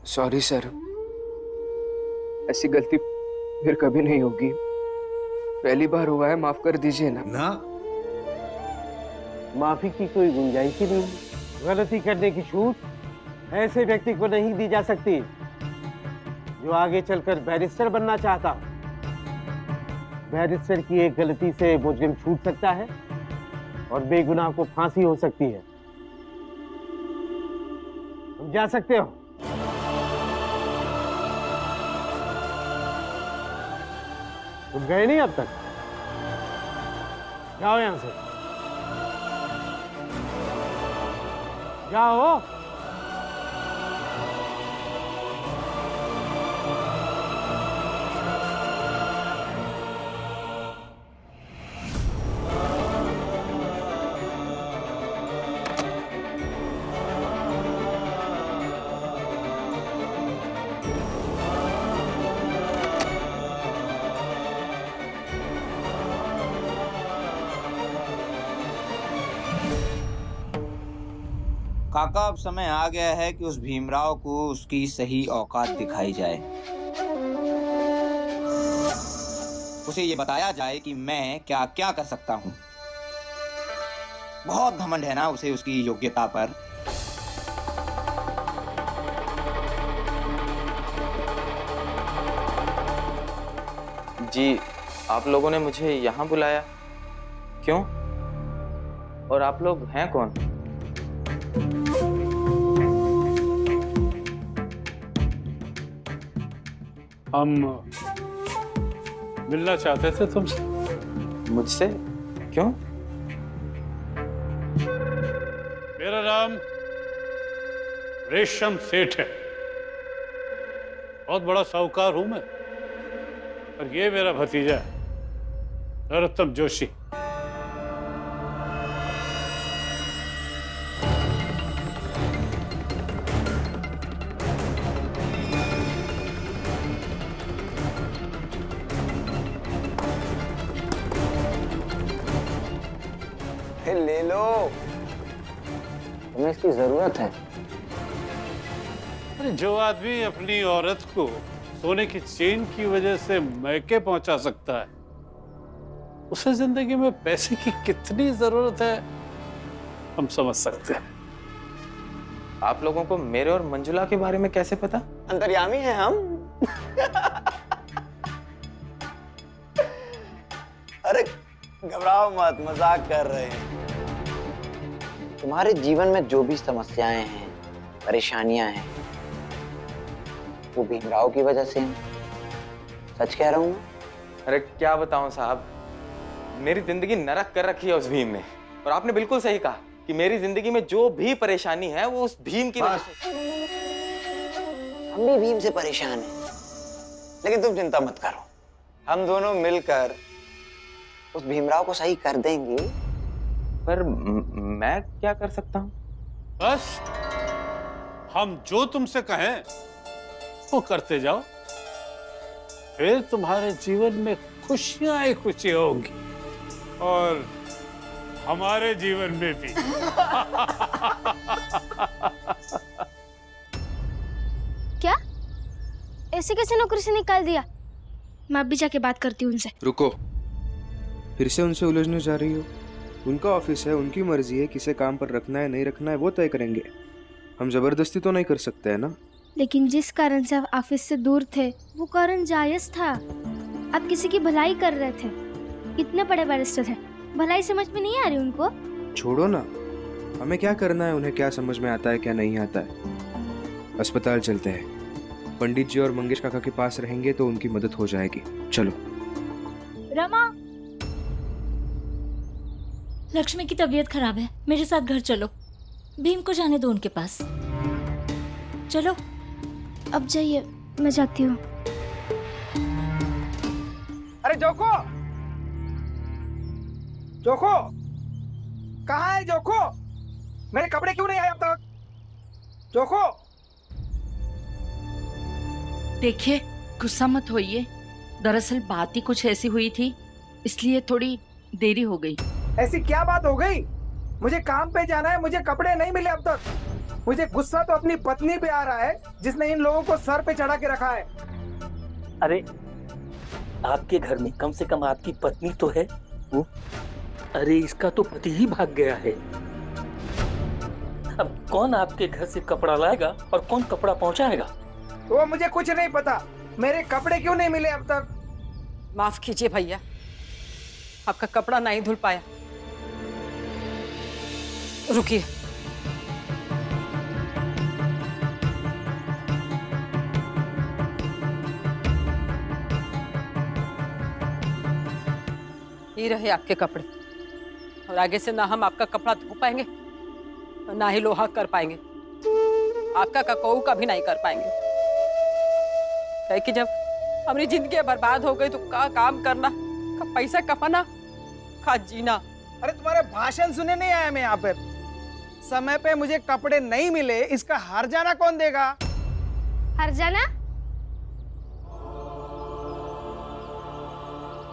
Sorry sir, ऐसी गलती फिर कभी नहीं होगी। पहली बार हुआ है, माफ कर दीजिए ना। ना, माफी की कोई गुंजाइश ही नहीं। गलती करने की छूट ऐसे व्यक्ति को नहीं दी जा सकती जो आगे चलकर बैरिस्टर बनना चाहता। बैरिस्टर की एक गलती से मुजरिम छूट सकता है और बेगुनाह को फांसी हो सकती है। तुम जा सकते हो। तुम गए नहीं अब तक, जाओ यहां से, जाओ। काका, अब समय आ गया है कि उस भीमराव को उसकी सही औकात दिखाई जाए। उसे ये बताया जाए कि मैं क्या क्या कर सकता हूँ। बहुत घमंड है ना उसे उसकी योग्यता पर। जी, आप लोगों ने मुझे यहाँ बुलाया, क्यों? और आप लोग हैं कौन? हम मिलना चाहते थे तुमसे। मुझसे? क्यों? मेरा नाम रेशम सेठ है, बहुत बड़ा साहूकार हूं मैं। और ये मेरा भतीजा है नरोत्तम जोशी। ले लो, तुम्हें इसकी जरूरत है। अरे जो आदमी अपनी औरत को सोने की चेन की वजह से मैके पहुंचा सकता है, उसे जिंदगी में पैसे की कितनी जरूरत है हम समझ सकते हैं। आप लोगों को मेरे और मंजुला के बारे में कैसे पता? अंतर्यामी हैं हम। अरे घबराओ मत, मजाक कर रहे हैं। तुम्हारे जीवन में जो भी समस्याएं हैं, परेशानियां हैं, वो भीमराव की वजह से हैं। सच कह रहा हूं मैं। अरे क्या बताऊं साहब, मेरी जिंदगी नरक कर रखी है उस भीम ने। और आपने बिल्कुल सही कहा कि मेरी जिंदगी में जो भी परेशानी है वो उस भीम की वजह से। हम भी भीम से परेशान हैं, लेकिन तुम चिंता मत करो, हम दोनों मिलकर उस भीमराव को सही कर देंगे। पर मैं क्या कर सकता हूँ? बस हम जो तुमसे कहें वो करते जाओ, फिर तुम्हारे जीवन में खुशियां ही खुशियां होंगी और हमारे जीवन में भी। क्या? ऐसे कैसे नौकरी से निकाल दिया? मैं अभी जाके बात करती हूँ उनसे। रुको, फिर से उनसे उलझने जा रही हो? उनका ऑफिस है, उनकी मर्जी है, किसे काम पर रखना है नहीं रखना है वो तय करेंगे। हम जबरदस्ती तो नहीं कर सकते है ना। लेकिन जिस कारण से आप ऑफिस से दूर थे वो कारण जायज था। आप किसी की भलाई कर रहे थे। कितने बड़े बैरिस्टर थे, भलाई समझ में नहीं आ रही उनको? छोड़ो ना, हमें क्या करना है, उन्हें क्या समझ में आता है क्या नहीं आता है। अस्पताल चलते हैं, पंडित जी और मंगेश काका के पास रहेंगे तो उनकी मदद हो जाएगी। चलो। रमा, लक्ष्मी की तबीयत खराब है, मेरे साथ घर चलो। भीम को जाने दो उनके पास। चलो। अब जाइए, मैं जाती हूँ। अरे जोको, जोको, कहाँ है जोको? मेरे कपड़े क्यों नहीं आए अब तक? जोको। देखिए, गुस्सा मत होइए, दरअसल बात ही कुछ ऐसी हुई थी, इसलिए थोड़ी देरी हो गई। ऐसी क्या बात हो गई? मुझे काम पे जाना है, मुझे कपड़े नहीं मिले अब तक। मुझे गुस्सा तो अपनी पत्नी पे आ रहा है जिसने इन लोगों को सर पे चढ़ा के रखा है। अरे आपके घर में कम से कम आपकी पत्नी तो है वो। अरे इसका तो पति ही भाग गया है। अब कौन आपके घर से कपड़ा लाएगा और कौन कपड़ा पहुंचाएगा? वो मुझे कुछ नहीं पता। मेरे कपड़े क्यों नहीं मिले अब तक? माफ कीजिए भैया, आपका कपड़ा नहीं धुल पाया। रुकिए, ये रहे आपके कपड़े। और आगे से ना हम आपका कपड़ा धो पाएंगे और ना ही लोहा कर पाएंगे। आपका ककऊ का भी नहीं कर पाएंगे। है कि जब हमारी जिंदगी बर्बाद हो गई तो का काम करना, का पैसा कमाना, का जीना। अरे तुम्हारे भाषण सुने नहीं आया मैं यहाँ पर। समय पे मुझे कपड़े नहीं मिले, इसका हर्जाना कौन देगा? हर्जाना?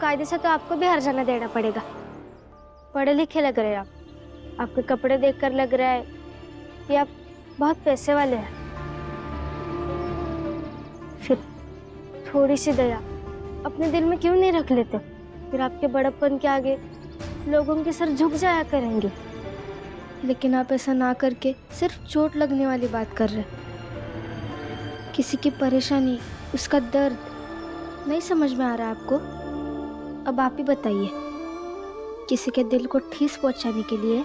कायदे से तो आपको भी हर्जाना देना पड़ेगा। पढ़े लिखे लग रहे हैं आप। आपके कपड़े देखकर लग रहा है कि आप बहुत पैसे वाले हैं। फिर थोड़ी सी दया अपने दिल में क्यों नहीं रख लेते? फिर आपके बड़प्पन के आगे लोगों के सर झुक जाया करेंगे। लेकिन आप ऐसा ना करके सिर्फ चोट लगने वाली बात कर रहे हैं। किसी की परेशानी, उसका दर्द नहीं समझ में आ रहा आपको? अब आप ही बताइए, किसी के दिल को ठेस पहुंचाने के लिए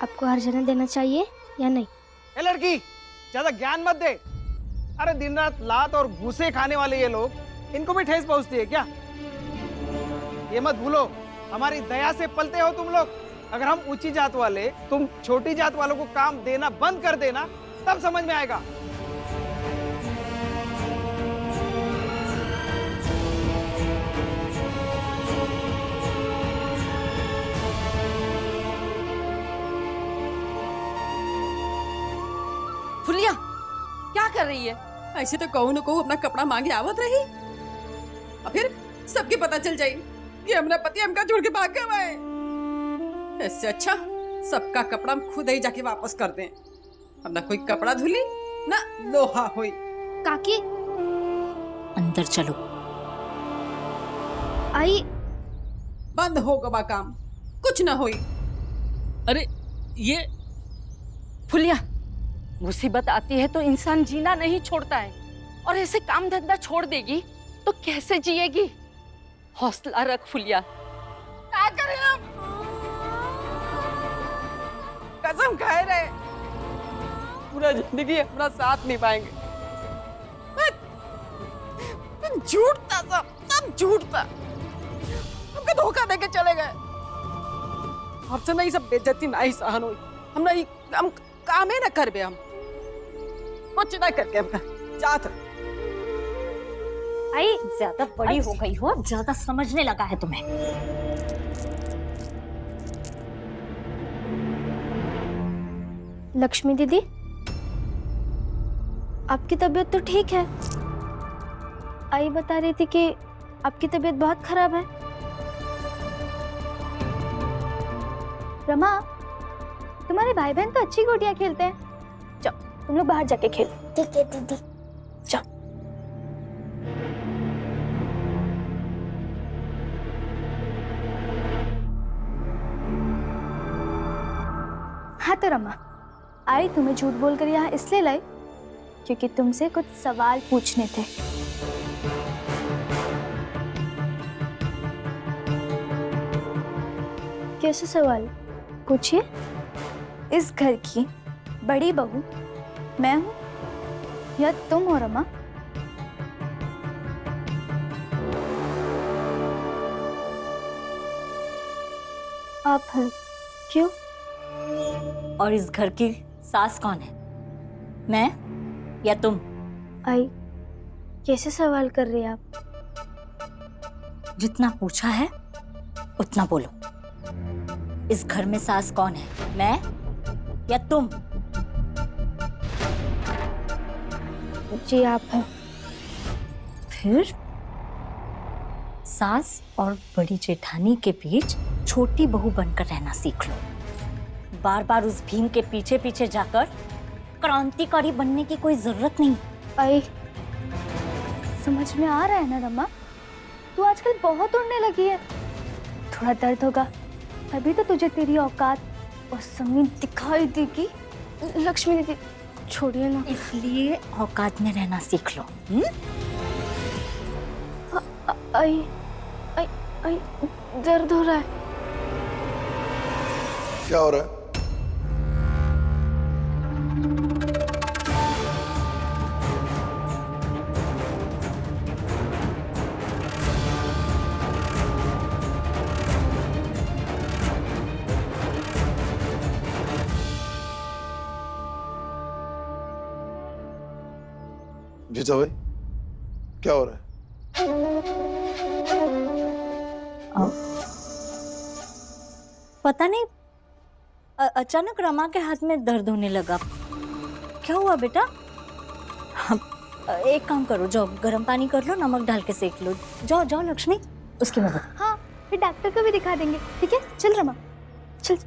आपको हर्जाना देना चाहिए या नहीं? ए लड़की, ज्यादा ज्ञान मत दे। अरे दिन रात लात और भूसे खाने वाले ये लोग, इनको भी ठेस पहुंचती है क्या? ये मत भूलो, हमारी दया से पलते हो तुम लोग। अगर हम ऊंची जात वाले तुम छोटी जात वालों को काम देना बंद कर देना, तब समझ में आएगा। फुलिया क्या कर रही है? ऐसे तो कहू न कहू अपना कपड़ा मांगे आवत रही और फिर सबके पता चल जाए कि हमारा पति हमका छोड़ के भाग गया है। इससे अच्छा सबका कपड़ा हम खुद ही जाके वापस कर दें। अब ना कोई कपड़ा धुली ना लोहा हुई। काकी, अंदर चलो। आई, बंद हो गवा काम, कुछ ना हुई। अरे ये फुलिया, मुसीबत आती है तो इंसान जीना नहीं छोड़ता है, और ऐसे काम धंधा छोड़ देगी तो कैसे जिएगी? हौसला रख फुलिया। क्या करें हम? कसम खाए रहे पूरा जिंदगी अपना साथ नहीं पाएंगे। झूठ था, सब झूठ था। हमको धोखा देके चले गए। हमसे नहीं सब बेइज्जती नहीं सहन हुई। हम काम ही ना कर बे, हम कुछ ना करके हम जात। आई, ज्यादा बड़ी हो गई हो, ज्यादा समझने लगा है तुम्हें। लक्ष्मी दीदी, आपकी तबीयत तो ठीक है। आई बता रही थी कि आपकी तबीयत बहुत खराब है। रमा, तुम्हारे भाई बहन तो अच्छी गोटियां खेलते हैं। जाओ तुम लोग बाहर जाके खेलो। ठीक है दीदी, जाओ। हाँ तो रमा, आई तुम्हें झूठ बोलकर यहाँ इसलिए लाई क्योंकि तुमसे कुछ सवाल पूछने थे। कैसे सवाल? पूछिए। इस घर की बड़ी बहू मैं हूँ या तुम हो रमा? आप हैं। क्यों? और इस घर की सास कौन है, मैं या तुम? आई, कैसे सवाल कर रही हैं आप? जितना पूछा है उतना बोलो। इस घर में सास कौन है, मैं या तुम? जी आप हैं। फिर सास और बड़ी जेठानी के बीच छोटी बहू बनकर रहना सीख लो। बार बार उस भीम के पीछे पीछे जाकर क्रांतिकारी बनने की कोई जरूरत नहीं। आई समझ में आ रहा है ना रमा, तू आजकल बहुत उड़ने लगी है। थोड़ा दर्द होगा तभी तो तुझे तेरी औकात और जमीन दिखाई देगी। लक्ष्मी दीदी छोड़िए ना। इसलिए औकात में रहना सीख लो। आई आई आई दर्द हो रहा है। क्या हो रहा है? जीजा भाई क्या हो रहा है? पता नहीं, अचानक रमा के हाथ में दर्द होने लगा। क्या हुआ बेटा? एक काम करो, जाओ गर्म पानी कर लो, नमक डाल के सेक लो। जाओ जाओ लक्ष्मी, उसकी मदद। हाँ फिर डॉक्टर को भी दिखा देंगे। ठीक है चल रमा चल।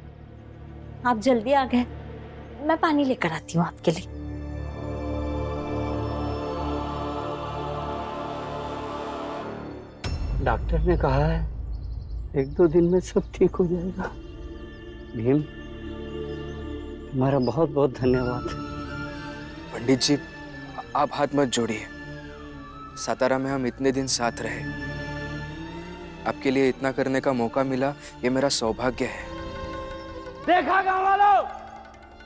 आप जल्दी आ गए, मैं पानी लेकर आती हूँ आपके लिए। डॉक्टर ने कहा है 1-2 दिन में सब ठीक हो जाएगा। भीम, तुम्हारा बहुत बहुत धन्यवाद। पंडित जी आप हाथ मत जोड़िए। सातारा में हम इतने दिन साथ रहे, आपके लिए इतना करने का मौका मिला, ये मेरा सौभाग्य है। देखा गांव वालों,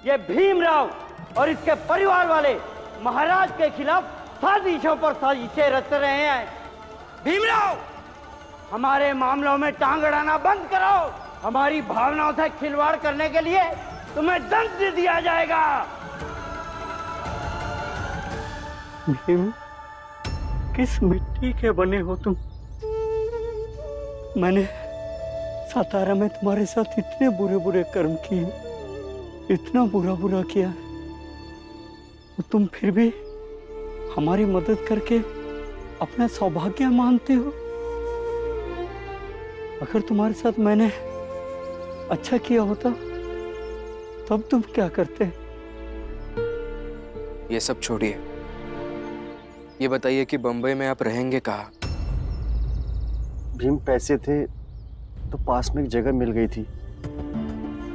ये भीमराव और इसके परिवार वाले महाराज के खिलाफ साजिशों पर साजिशें रच रहे हैं। भीमराव, हमारे मामलों में टांग अड़ाना बंद करो। हमारी भावनाओं से खिलवाड़ करने के लिए तुम्हें दंड दिया जाएगा। भीम, किस मिट्टी के बने हो तुम? मैंने सातारा में तुम्हारे साथ इतने बुरे बुरे कर्म किए, इतना बुरा बुरा किया, तो तुम फिर भी हमारी मदद करके अपना सौभाग्य मानते हो। अगर तुम्हारे साथ मैंने अच्छा किया होता तब तुम क्या करते? ये सब छोड़िए, ये बताइए कि बंबई में आप रहेंगे कहाँ? भीम, पैसे थे तो पास में एक जगह मिल गई थी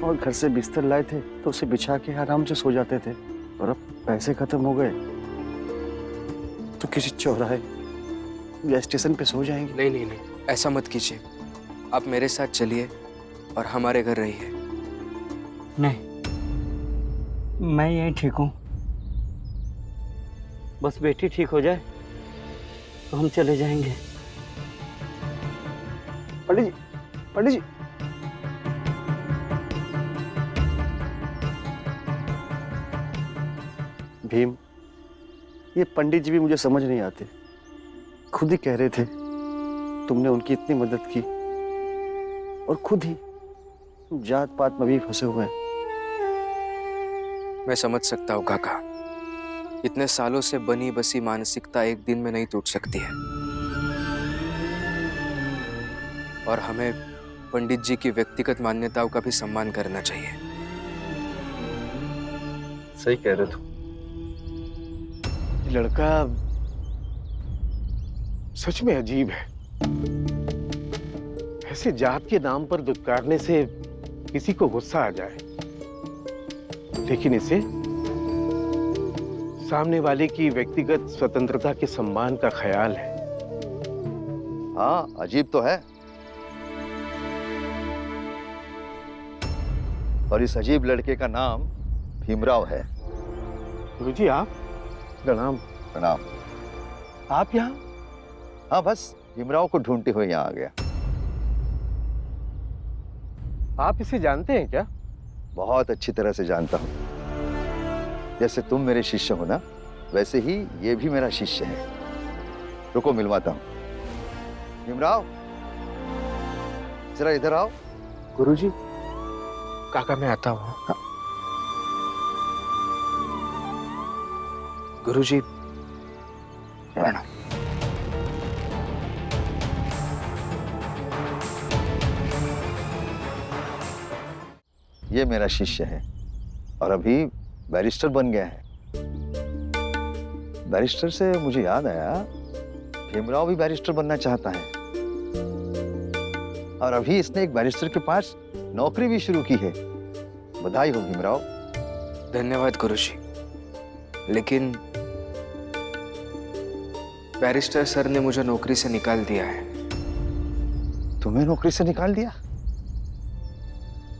और घर से बिस्तर लाए थे तो उसे बिछा के आराम से सो जाते थे। और अब पैसे खत्म हो गए तो किसी चौराहे या स्टेशन पे सो जाएंगे। नहीं नहीं नहीं, ऐसा मत कीजिए। आप मेरे साथ चलिए और हमारे घर रहिए। नहीं, मैं यहीं ठीक हूँ। बस बेटी ठीक हो जाए तो हम चले जाएंगे। पंडित जी, पंडित जी, भीम, ये पंडित जी भी मुझे समझ नहीं आते। खुद ही कह रहे थे तुमने उनकी इतनी मदद की और खुद ही जात पात में भी फंसे हुए हैं। मैं समझ सकता हूँ काका, इतने सालों से बनी बसी मानसिकता एक दिन में नहीं टूट सकती है। और हमें पंडित जी की व्यक्तिगत मान्यताओं का भी सम्मान करना चाहिए। सही कह रहे तुम। लड़का सच में अजीब है। ऐसे जात के नाम पर दुत्कारने से किसी को गुस्सा आ जाए, लेकिन इसे सामने वाले की व्यक्तिगत स्वतंत्रता के सम्मान का ख्याल है। हाँ, अजीब तो है। और इस अजीब लड़के का नाम भीमराव है। गुरुजी, आप? प्रणाम। प्रणाम। आप यहाँ? हाँ, बस भीमराव को ढूंढते हुए यहाँ आ गया। आप इसे जानते हैं क्या? बहुत अच्छी तरह से जानता हूँ। जैसे तुम मेरे शिष्य हो ना, वैसे ही ये भी मेरा शिष्य है। रुको, मिलवाता हूँ। भीमराव, जरा इधर आओ। गुरुजी, काका मैं आता हूँ। हाँ। गुरुजी प्रणाम। ये मेरा शिष्य है और अभी बैरिस्टर बन गया है। बैरिस्टर से मुझे याद आया, भीमराव भी बैरिस्टर बनना चाहता है और अभी इसने एक बैरिस्टर के पास नौकरी भी शुरू की है। बधाई हो भीमराव। धन्यवाद गुरुजी, लेकिन बैरिस्टर सर ने मुझे नौकरी से निकाल दिया है। तुम्हें नौकरी से निकाल दिया?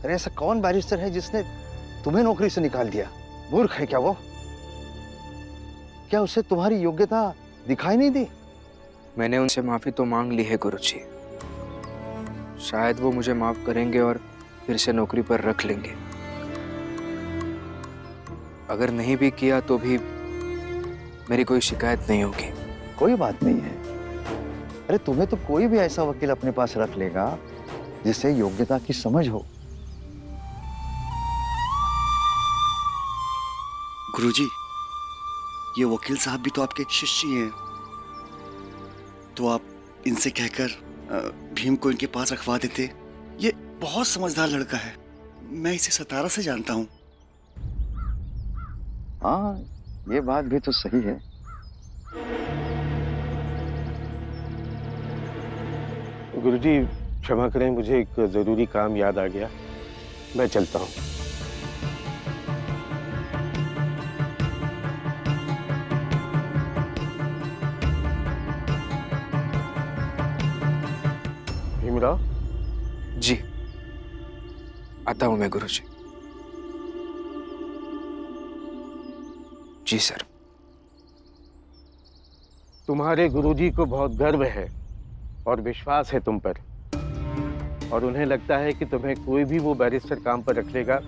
अरे ऐसा कौन बैरिस्टर है जिसने तुम्हें नौकरी से निकाल दिया? मूर्ख है क्या वो? क्या उसे तुम्हारी योग्यता दिखाई नहीं दी? मैंने उनसे माफी तो मांग ली है गुरुजी, शायद वो मुझे माफ करेंगे और फिर से नौकरी पर रख लेंगे। अगर नहीं भी किया तो भी मेरी कोई शिकायत नहीं होगी। कोई बात नहीं है। अरे तुम्हें तो कोई भी ऐसा वकील अपने पास रख लेगा जिसे योग्यता की समझ हो। गुरुजी, ये वकील साहब भी तो आपके शिष्य ही हैं, तो आप इनसे कहकर भीम को इनके पास रखवा देते। ये बहुत समझदार लड़का है, मैं इसे सतारा से जानता हूँ। हाँ, ये बात भी तो सही है। गुरुजी क्षमा करें, मुझे एक जरूरी काम याद आ गया, मैं चलता हूँ। भीमराव जी, आता हूं मैं गुरुजी। जी सर। तुम्हारे गुरुजी को बहुत गर्व है और विश्वास है तुम पर, और उन्हें लगता है कि तुम्हें कोई भी वो बैरिस्टर काम पर रख लेगा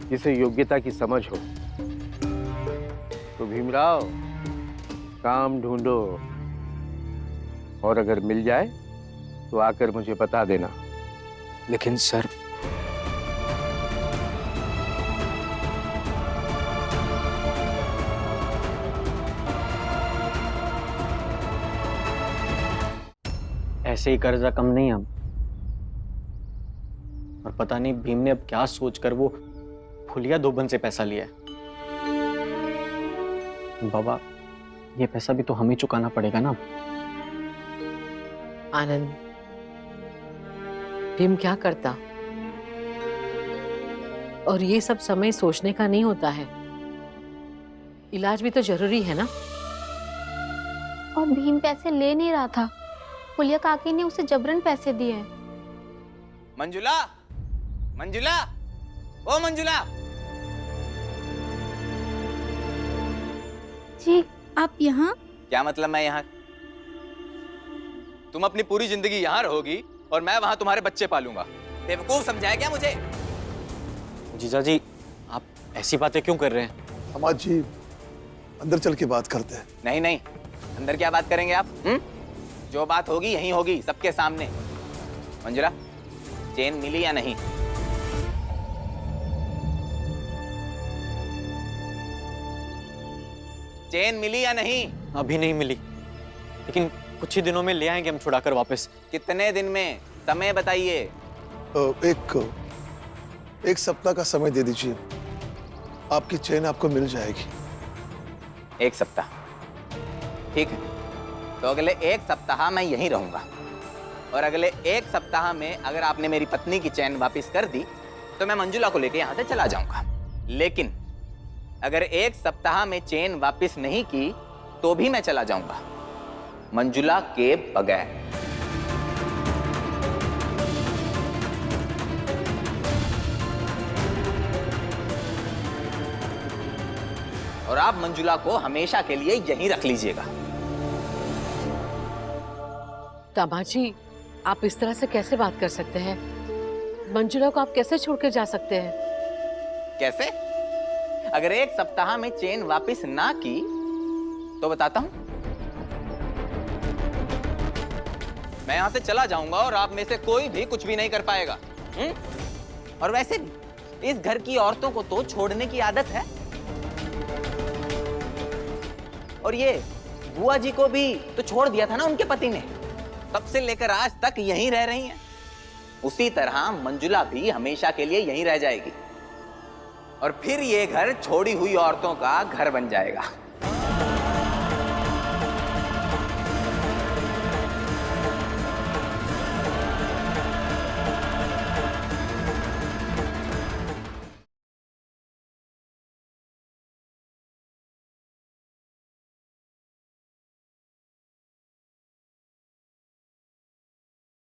जिसे योग्यता की समझ हो। तो भीमराव, काम ढूंढो और अगर मिल जाए तो आकर मुझे बता देना। लेकिन सर, ऐसे ही कर्जा कम नहीं हम। और पता नहीं भीम ने अब क्या सोचकर वो फुलिया धोबन से पैसा लिया है। बाबा, ये पैसा भी तो हमें चुकाना पड़ेगा ना। आनंद, भीम क्या करता? और ये सब समय सोचने का नहीं होता है, इलाज भी तो जरूरी है ना। और भीम पैसे ले नहीं रहा था, फुलिया काकी ने उसे जबरन पैसे दिए हैं। मंजुला, मंजुला, ओ मंजुला। जी, आप यहाँ? क्या मतलब मैं यहाँ? तुम अपनी पूरी जिंदगी यहाँ रहोगी और मैं वहां तुम्हारे बच्चे पालूंगा। बेवकूफ समझाया क्या मुझे? जीजा जी, आप ऐसी बातें क्यों कर रहे हैं? समाज जी, अंदर चल के बात करते हैं। नहीं नहीं, अंदर क्या बात करेंगे आप? जो बात होगी यहीं होगी, सबके सामने। मंजुला, चेन मिली या नहीं? चेन मिली या नहीं? अभी नहीं मिली, लेकिन कुछ ही दिनों में ले आएंगे हम छुड़ाकर वापस। कितने दिन में? समय बताइए। एक सप्ताह का समय दे दीजिए, आपकी चेन आपको मिल जाएगी। 1 सप्ताह? ठीक है, तो अगले 1 सप्ताह मैं यहीं रहूंगा, और अगले 1 सप्ताह में अगर आपने मेरी पत्नी की चैन वापस कर दी तो मैं मंजुला को लेकर यहां से चला जाऊंगा। लेकिन अगर 1 सप्ताह में चैन वापस नहीं की तो भी मैं चला जाऊंगा, मंजुला के बगैर। और आप मंजुला को हमेशा के लिए यहीं रख लीजिएगा। दामाजी, आप इस तरह से कैसे बात कर सकते हैं? मंजुला को आप कैसे छोड़ कर जा सकते हैं? कैसे? अगर 1 सप्ताह में चेन वापस ना की तो बताता हूं, मैं यहां से चला जाऊंगा और आप में से कोई भी कुछ भी नहीं कर पाएगा। और वैसे भी इस घर की औरतों को तो छोड़ने की आदत है, और ये बुआ जी को भी तो छोड़ दिया था ना उनके पति ने, तब से लेकर आज तक यहीं रह रही हैं। उसी तरह मंजुला भी हमेशा के लिए यहीं रह जाएगी। और फिर ये घर छोड़ी हुई औरतों का घर बन जाएगा।